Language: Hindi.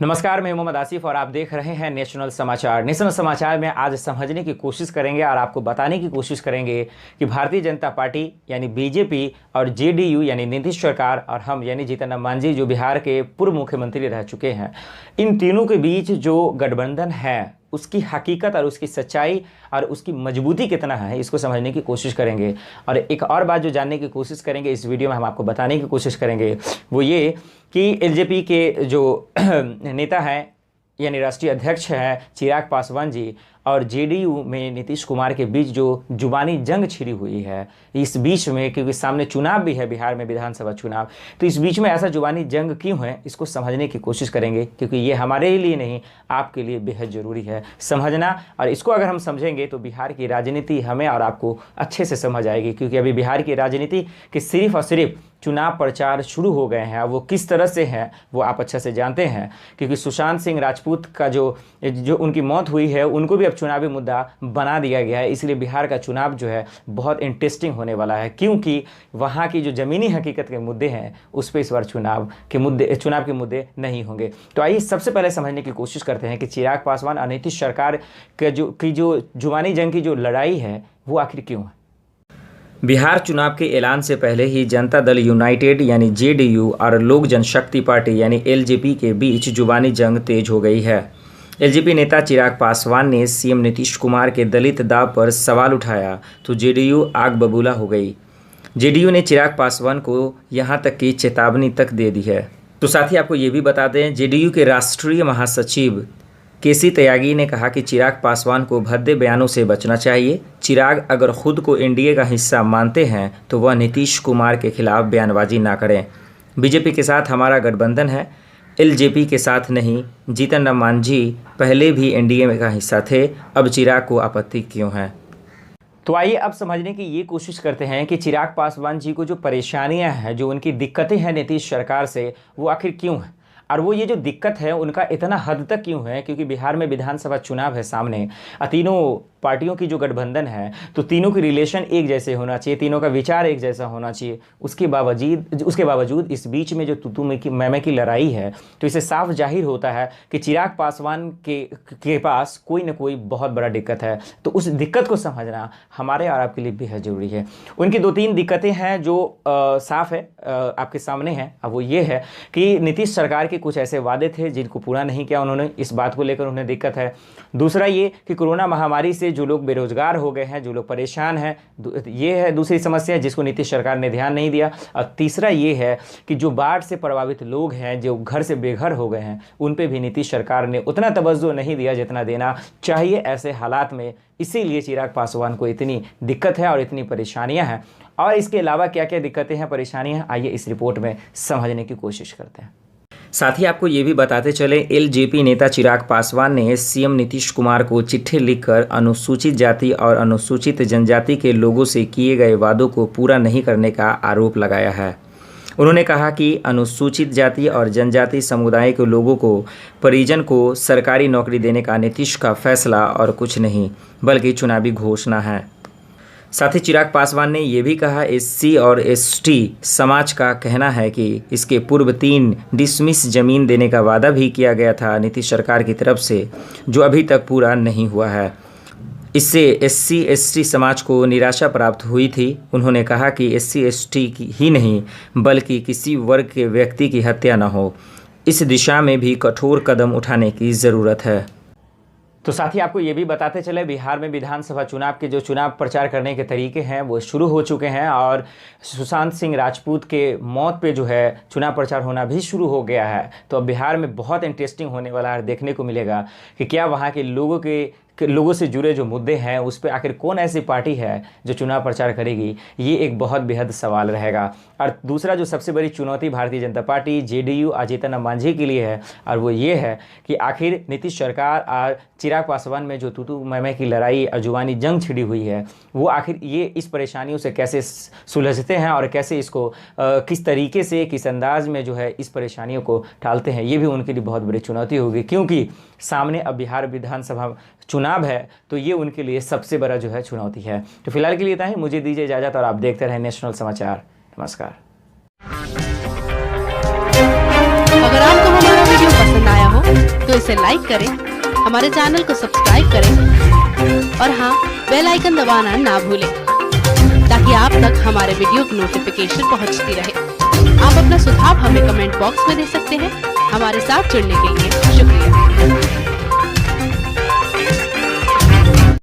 नमस्कार, मैं मोहम्मद आसिफ और आप देख रहे हैं नेशनल समाचार। नेशनल समाचार में आज समझने की कोशिश करेंगे और आपको बताने की कोशिश करेंगे कि भारतीय जनता पार्टी यानी बीजेपी और जेडीयू यानी नीतीश सरकार और हम यानी जीतन राम मांझी जो बिहार के पूर्व मुख्यमंत्री रह चुके हैं, इन तीनों के बीच जो गठबंधन है उसकी हकीकत और उसकी सच्चाई और उसकी मजबूती कितना है, इसको समझने की कोशिश करेंगे। और एक और बात जो जानने की कोशिश करेंगे इस वीडियो में हम आपको बताने की कोशिश करेंगे वो ये कि एलजेपी के जो नेता हैं यानी राष्ट्रीय अध्यक्ष हैं चिराग पासवान जी और जेडीयू में नीतीश कुमार के बीच जो जुबानी जंग छिड़ी हुई है, इस बीच में क्योंकि सामने चुनाव भी है, बिहार में विधानसभा चुनाव, तो इस बीच में ऐसा जुबानी जंग क्यों है इसको समझने की कोशिश करेंगे, क्योंकि ये हमारे लिए नहीं आपके लिए बेहद ज़रूरी है समझना। और इसको अगर हम समझेंगे तो बिहार की राजनीति हमें और आपको अच्छे से समझ आएगी, क्योंकि अभी बिहार की राजनीति के सिर्फ और सिर्फ चुनाव प्रचार शुरू हो गए हैं। वो किस तरह से हैं वो आप अच्छे से जानते हैं, क्योंकि सुशांत सिंह राजपूत का जो उनकी मौत हुई है उनको भी अब चुनावी मुद्दा बना दिया गया है। इसलिए बिहार का चुनाव जो है बहुत इंटरेस्टिंग होने वाला है, क्योंकि वहाँ की जो ज़मीनी हकीकत के मुद्दे हैं उस पर इस बार चुनाव के मुद्दे नहीं होंगे। तो आइए सबसे पहले समझने की कोशिश करते हैं कि चिराग पासवान और नीतीश सरकार की जो जुबानी जंग की जो लड़ाई है वो आखिर क्यों है। बिहार चुनाव के ऐलान से पहले ही जनता दल यूनाइटेड यानी जेडीयू और लोक जनशक्ति पार्टी यानी एलजेपी के बीच जुबानी जंग तेज हो गई है। एलजेपी नेता चिराग पासवान ने सीएम नीतीश कुमार के दलित दाव पर सवाल उठाया तो जेडीयू आग बबूला हो गई। जेडीयू ने चिराग पासवान को यहां तक की चेतावनी तक दे दी है। तो साथ ही आपको ये भी बता दें, जेडीयू के राष्ट्रीय महासचिव केसी त्यागी ने कहा कि चिराग पासवान को भद्दे बयानों से बचना चाहिए। चिराग अगर खुद को एनडीए का हिस्सा मानते हैं तो वह नीतीश कुमार के खिलाफ बयानबाजी ना करें। बीजेपी के साथ हमारा गठबंधन है, एलजेपी के साथ नहीं। जीतन राम मांझी पहले भी एनडीए का हिस्सा थे, अब चिराग को आपत्ति क्यों है। तो आइए अब समझने की ये कोशिश करते हैं कि चिराग पासवान जी को जो परेशानियां हैं, जो उनकी दिक्कतें हैं नीतीश सरकार से, वो आखिर क्यों हैं और वो ये जो दिक्कत है उनका इतना हद तक क्यों है। क्योंकि बिहार में विधानसभा चुनाव है सामने, तीनों पार्टियों की जो गठबंधन है तो तीनों की रिलेशन एक जैसे होना चाहिए, तीनों का विचार एक जैसा होना चाहिए। उसके बावजूद इस बीच में जो तू मैं की लड़ाई है, तो इसे साफ जाहिर होता है कि चिराग पासवान के पास कोई ना कोई बहुत बड़ा दिक्कत है। तो उस दिक्कत को समझना हमारे और आपके लिए बेहद ज़रूरी है। उनकी दो तीन दिक्कतें हैं जो साफ है आपके सामने हैं। अब वो ये है कि नीतीश सरकार के कुछ ऐसे वादे थे जिनको पूरा नहीं किया उन्होंने, इस बात को लेकर उन्हें दिक्कत है। दूसरा ये कि कोरोना महामारी से जो लोग बेरोजगार हो गए हैं, जो लोग परेशान हैं, ये है दूसरी समस्या जिसको नीतीश सरकार ने ध्यान नहीं दिया। और तीसरा ये है कि जो बाढ़ से प्रभावित लोग हैं, जो घर से बेघर हो गए हैं, उन पे भी नीतीश सरकार ने उतना तवज्जो नहीं दिया जितना देना चाहिए ऐसे हालात में। इसीलिए चिराग पासवान को इतनी दिक्कत है और इतनी परेशानियां हैं। और इसके अलावा क्या क्या दिक्कतें हैं, परेशानियां हैं, आइए इस रिपोर्ट में समझने की कोशिश करते हैं। साथ ही आपको ये भी बताते चले, एलजेपी नेता चिराग पासवान ने सीएम नीतीश कुमार को चिट्ठी लिखकर अनुसूचित जाति और अनुसूचित जनजाति के लोगों से किए गए वादों को पूरा नहीं करने का आरोप लगाया है। उन्होंने कहा कि अनुसूचित जाति और जनजाति समुदाय के लोगों को, परिजन को सरकारी नौकरी देने का नीतीश का फैसला और कुछ नहीं बल्कि चुनावी घोषणा है। साथ ही चिराग पासवान ने यह भी कहा, एससी और एसटी समाज का कहना है कि इसके पूर्व 3 डिसमिस जमीन देने का वादा भी किया गया था नीतीश सरकार की तरफ से, जो अभी तक पूरा नहीं हुआ है। इससे एससी एसटी समाज को निराशा प्राप्त हुई थी। उन्होंने कहा कि एससी एसटी ही नहीं बल्कि किसी वर्ग के व्यक्ति की हत्या न हो, इस दिशा में भी कठोर कदम उठाने की ज़रूरत है। तो साथ ही आपको ये भी बताते चले, बिहार में विधानसभा चुनाव के जो चुनाव प्रचार करने के तरीके हैं वो शुरू हो चुके हैं और सुशांत सिंह राजपूत के मौत पे जो है चुनाव प्रचार होना भी शुरू हो गया है। तो अब बिहार में बहुत इंटरेस्टिंग होने वाला है, देखने को मिलेगा कि क्या वहाँ के लोगों से जुड़े जो मुद्दे हैं उस पर आखिर कौन ऐसी पार्टी है जो चुनाव प्रचार करेगी। ये एक बहुत बेहद सवाल रहेगा। और दूसरा जो सबसे बड़ी चुनौती भारतीय जनता पार्टी जेडीयू और जीतन राम मांझी के लिए है, और वो ये है कि आखिर नीतीश सरकार और चिराग पासवान में जो तू मैं की लड़ाई और जुबानी जंग छिड़ी हुई है, वो आखिर ये इस परेशानियों से कैसे सुलझते हैं और कैसे इसको किस तरीके से, किस अंदाज में जो है इस परेशानियों को टालते हैं। ये भी उनके लिए बहुत बड़ी चुनौती होगी, क्योंकि सामने अब बिहार विधानसभा चुनाव है, तो ये उनके लिए सबसे बड़ा जो है चुनौती है। तो फिलहाल के लिए इतना ही, मुझे दीजिए इजाज़त और आप देखते रहें नेशनल समाचार। नमस्कार। अगर आपको हमारा वीडियो पसंद आया हो तो इसे लाइक करें, हमारे चैनल को सब्सक्राइब करें और हाँ, बेल आइकन दबाना ना भूलें ताकि आप तक हमारे वीडियो की नोटिफिकेशन पहुंचती रहे। आप अपना सुझाव हमें कमेंट बॉक्स में दे सकते हैं। हमारे साथ जुड़ने के लिए शुक्रिया।